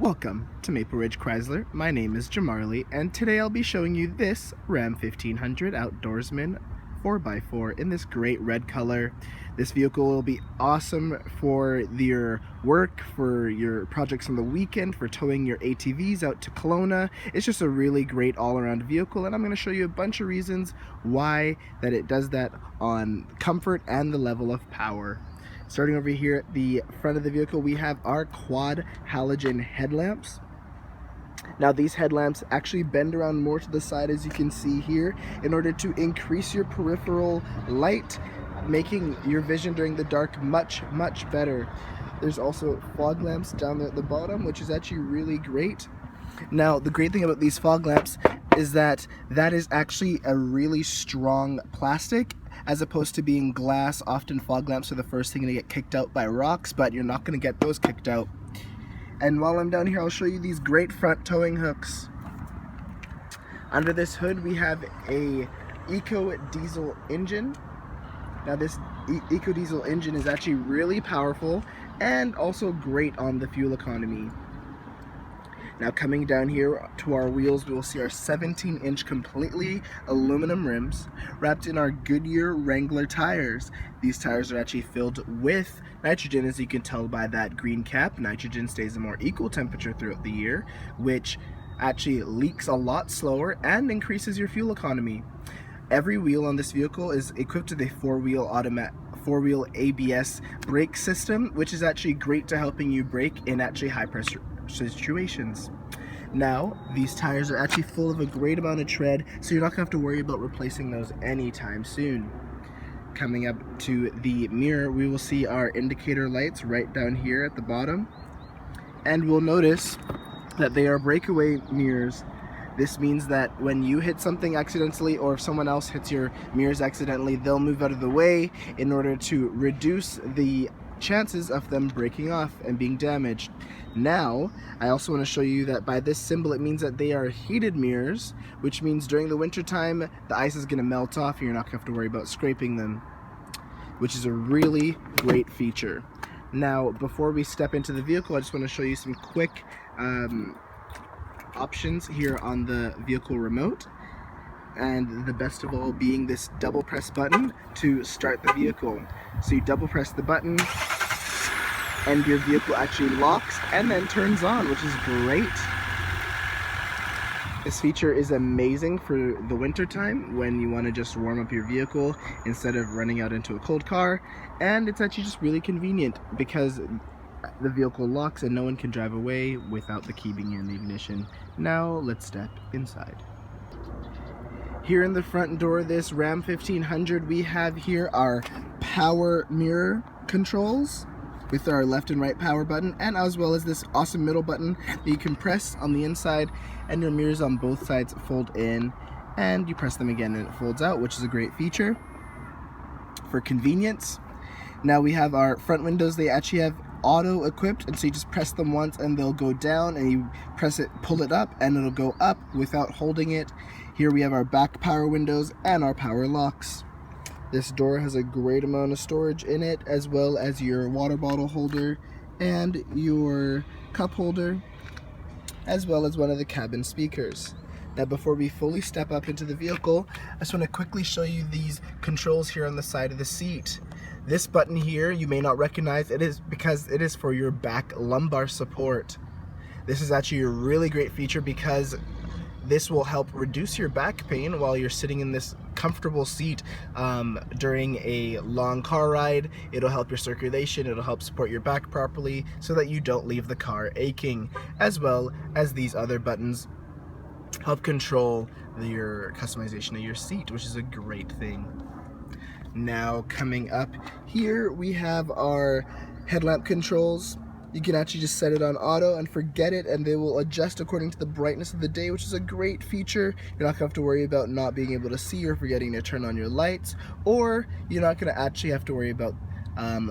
Welcome to Maple Ridge Chrysler. My name is Jamarly, and today I'll be showing you this Ram 1500 Outdoorsman 4x4 in this great red color. This vehicle will be awesome for your work, for your projects on the weekend, for towing your ATVs out to Kelowna. It's just a really great all-around vehicle, and I'm going to show you a bunch of reasons why that it does that on comfort and the level of power. Starting over here at the front of the vehicle, we have our quad halogen headlamps. Now these headlamps actually bend around more to the side, as you can see here, in order to increase your peripheral light, making your vision during the dark much better. There's also fog lamps down there at the bottom, which is actually really great. Now the great thing about these fog lamps is that is actually a really strong plastic, as opposed to being glass. Often fog lamps are the first thing to get kicked out by rocks, but you're not going to get those kicked out. And while I'm down here, I'll show you these great front towing hooks. Under this hood we have a eco diesel engine. Now this eco diesel engine is actually really powerful and also great on the fuel economy. Now coming down here to our wheels, we will see our 17-inch completely aluminum rims wrapped in our Goodyear Wrangler tires. These tires are actually filled with nitrogen, as you can tell by that green cap. Nitrogen stays a more equal temperature throughout the year, which actually leaks a lot slower and increases your fuel economy. Every wheel on this vehicle is equipped with a four-wheel ABS brake system, which is actually great to helping you brake in actually high pressure situations. Now these tires are actually full of a great amount of tread, so you're not gonna have to worry about replacing those anytime soon. Coming up to the mirror, we will see our indicator lights right down here at the bottom, and we'll notice that they are breakaway mirrors. This means that when you hit something accidentally, or if someone else hits your mirrors accidentally, they'll move out of the way in order to reduce the chances of them breaking off and being damaged. Now, I also want to show you that by this symbol, it means that they are heated mirrors, which means during the winter time, the ice is going to melt off and you're not going to have to worry about scraping them, which is a really great feature. Now, before we step into the vehicle, I just want to show you some quick options here on the vehicle remote. And the best of all being this double press button to start the vehicle. So you double press the button and your vehicle actually locks and then turns on, which is great. This feature is amazing for the winter time when you want to just warm up your vehicle instead of running out into a cold car, and it's actually just really convenient because the vehicle locks and no one can drive away without the key being in the ignition. Now let's step inside. Here in the front door of this Ram 1500, we have here our power mirror controls with our left and right power button, and as well as this awesome middle button that you can press on the inside, and your mirrors on both sides fold in, and you press them again and it folds out, which is a great feature for convenience. Now we have our front windows. They actually have auto equipped, and so you just press them once and they'll go down, and you press it, pull it up, and it'll go up without holding it. Here we have our back power windows and our power locks. This door has a great amount of storage in it, as well as your water bottle holder and your cup holder, as well as one of the cabin speakers. Now before we fully step up into the vehicle, I just want to quickly show you these controls here on the side of the seat. This button here you may not recognize. It is because it is for your back lumbar support. This is actually a really great feature because this will help reduce your back pain while you're sitting in this comfortable seat during a long car ride. It'll help your circulation, it'll help support your back properly so that you don't leave the car aching, as well as these other buttons help control your customization of your seat, which is a great thing. Now coming up here, we have our headlamp controls. You can actually just set it on auto and forget it, and they will adjust according to the brightness of the day, which is a great feature. You're not going to have to worry about not being able to see or forgetting to turn on your lights, or you're not going to actually have to worry about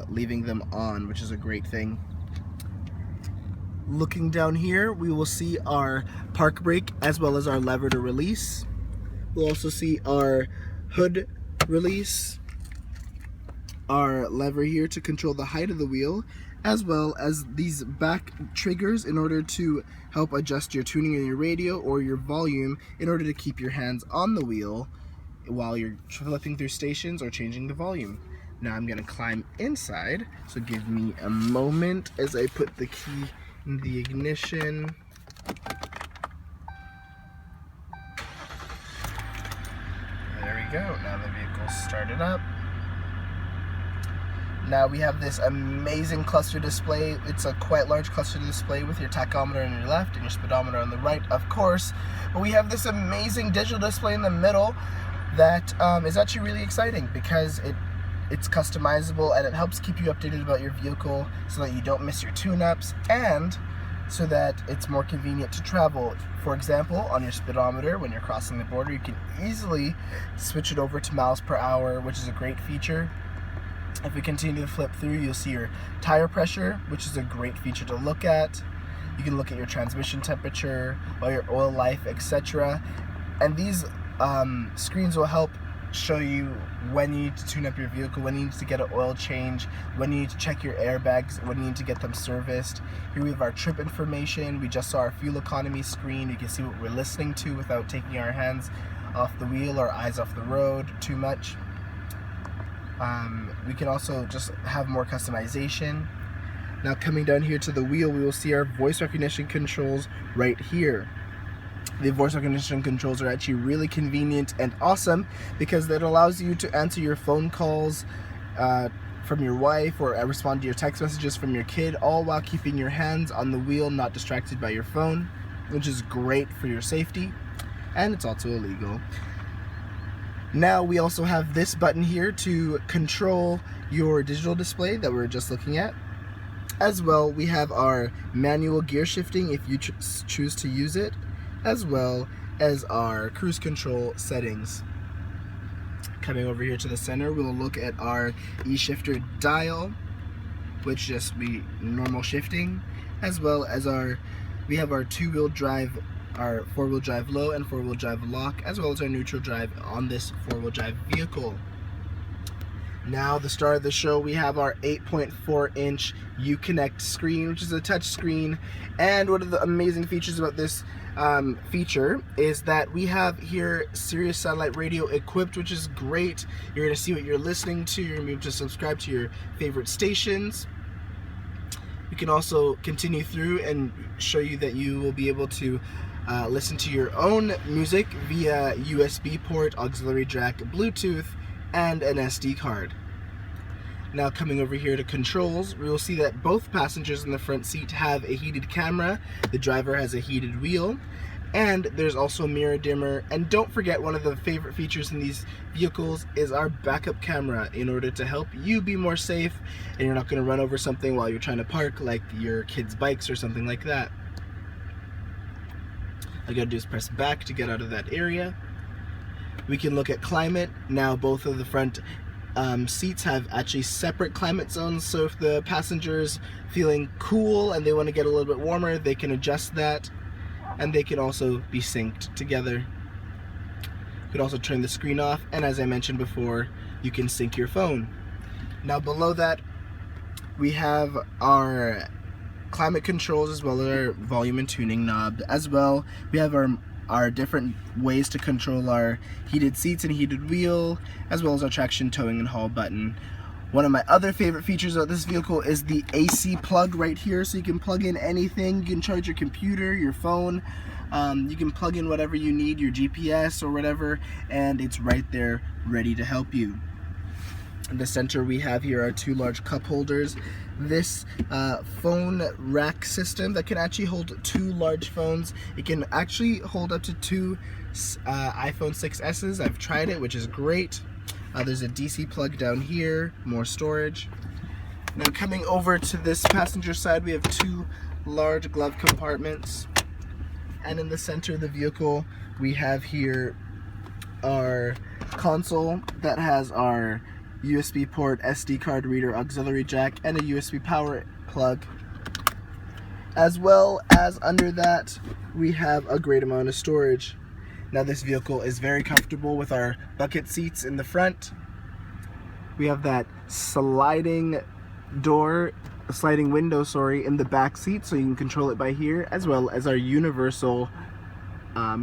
leaving them on, which is a great thing. Looking down here, we will see our park brake as well as our lever to release. We'll also see our hood release, our lever here to control the height of the wheel, as well as these back triggers in order to help adjust your tuning in your radio or your volume in order to keep your hands on the wheel while you're flipping through stations or changing the volume. Now I'm gonna climb inside, so give me a moment as I put the key in the ignition. There we go, now the vehicle's started up. Now we have this amazing cluster display. It's a quite large cluster display with your tachometer on your left and your speedometer on the right, of course. But we have this amazing digital display in the middle that is actually really exciting because it's customizable and it helps keep you updated about your vehicle so that you don't miss your tune-ups and so that it's more convenient to travel. For example, on your speedometer, when you're crossing the border, you can easily switch it over to miles per hour, which is a great feature. If we continue to flip through, you'll see your tire pressure, which is a great feature to look at. You can look at your transmission temperature, or your oil life, etc. And these screens will help show you when you need to tune up your vehicle, when you need to get an oil change, when you need to check your airbags, when you need to get them serviced. Here we have our trip information. We just saw our fuel economy screen. You can see what we're listening to without taking our hands off the wheel or eyes off the road too much. We can also just have more customization. Now coming down here to the wheel, we will see our voice recognition controls right here. The voice recognition controls are actually really convenient and awesome because that allows you to answer your phone calls from your wife or respond to your text messages from your kid, all while keeping your hands on the wheel, not distracted by your phone, which is great for your safety, and it's also illegal. Now we also have this button here to control your digital display that we were just looking at. As well, we have our manual gear shifting if you choose to use it, as well as our cruise control settings. Coming over here to the center, we'll look at our e-shifter dial, which just be normal shifting, as well as we have our two-wheel drive, our four-wheel drive low and four-wheel drive lock, as well as our neutral drive on this four-wheel drive vehicle. Now, the star of the show, we have our 8.4-inch Uconnect screen, which is a touch screen. And one of the amazing features about this feature is that we have here Sirius satellite radio equipped, which is great. You're going to see what you're listening to. You're going to be able to subscribe to your favorite stations. You can also continue through and show you that you will be able to listen to your own music via USB port, auxiliary jack, Bluetooth, and an SD card. Now coming over here to controls, we will see that both passengers in the front seat have a heated camera, the driver has a heated wheel, and there's also a mirror dimmer. And don't forget, one of the favorite features in these vehicles is our backup camera in order to help you be more safe and you're not going to run over something while you're trying to park, like your kids' bikes or something like that. All you gotta do is press back to get out of that area. We can look at climate. Now both of the front seats have actually separate climate zones, so if the passenger's feeling cool and they want to get a little bit warmer, they can adjust that, and they can also be synced together. You can also turn the screen off, and as I mentioned before, you can sync your phone. Now below that, we have our climate controls as well as our volume and tuning knob. As well, we have our different ways to control our heated seats and heated wheel, as well as our traction, towing, and haul button. One of my other favorite features of this vehicle is the AC plug right here, so you can plug in anything. You can charge your computer, your phone, you can plug in whatever you need, your GPS or whatever, and it's right there ready to help you. In the center, we have here our two large cup holders. This phone rack system that can actually hold two large phones. It can actually hold up to two iPhone 6S's. I've tried it, which is great. There's a DC plug down here, more storage. Now coming over to this passenger side, we have two large glove compartments. And in the center of the vehicle, we have here our console that has our USB port, SD card reader, auxiliary jack, and a USB power plug. As well as under that, we have a great amount of storage. Now this vehicle is very comfortable with our bucket seats in the front. We have that sliding window, in the back seat, so you can control it by here, as well as our universal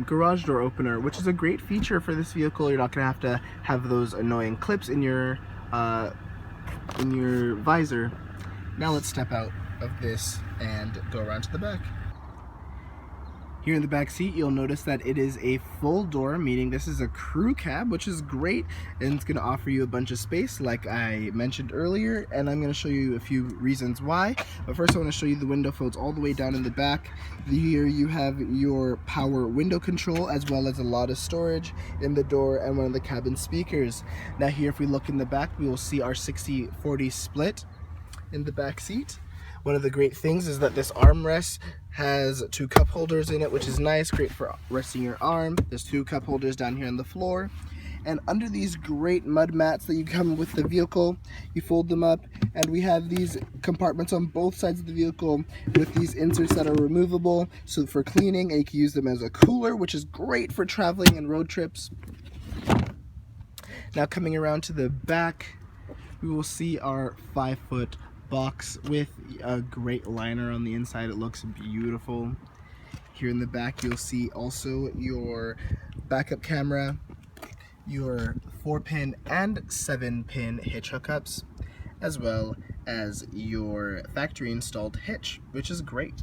garage door opener, which is a great feature for this vehicle. You're not going to have those annoying clips in your visor. Now let's step out of this and go around to the back. Here in the back seat, you'll notice that it is a full door, meaning this is a crew cab, which is great, and it's going to offer you a bunch of space like I mentioned earlier, and I'm going to show you a few reasons why. But first I want to show you the window folds all the way down in the back. Here you have your power window control, as well as a lot of storage in the door and one of the cabin speakers. Now here, if we look in the back, we will see our 60-40 split in the back seat. One of the great things is that this armrest has 2 cup holders in it, which is nice, great for resting your arm. There's 2 cup holders down here on the floor. And under these great mud mats that you come with the vehicle, you fold them up, and we have these compartments on both sides of the vehicle with these inserts that are removable, so for cleaning, and you can use them as a cooler, which is great for traveling and road trips. Now coming around to the back, we will see our 5-foot box with a great liner on the inside. It looks beautiful. Here in the back, you'll see also your backup camera, your 4-pin and 7-pin hitch hookups, as well as your factory installed hitch, which is great.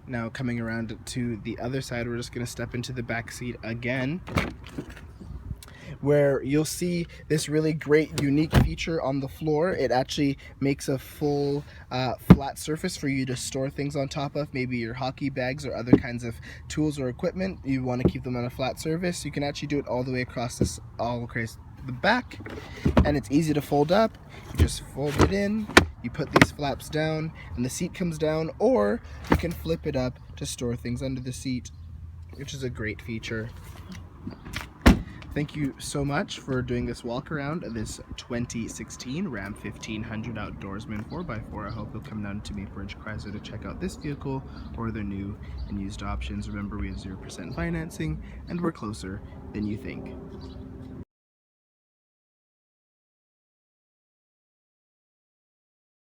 Now coming around to the other side, we're just going to step into the back seat again, where you'll see this really great unique feature on the floor. It actually makes a full flat surface for you to store things on top of, maybe your hockey bags or other kinds of tools or equipment. You want to keep them on a flat surface. You can actually do it all the way across the back, and it's easy to fold up. You just fold it in, you put these flaps down, and the seat comes down, or you can flip it up to store things under the seat, which is a great feature. Thank you so much for doing this walk around of this 2016 Ram 1500 Outdoorsman 4x4. I hope you'll come down to Maple Ridge Chrysler to check out this vehicle or their new and used options. Remember, we have 0% financing, and we're closer than you think.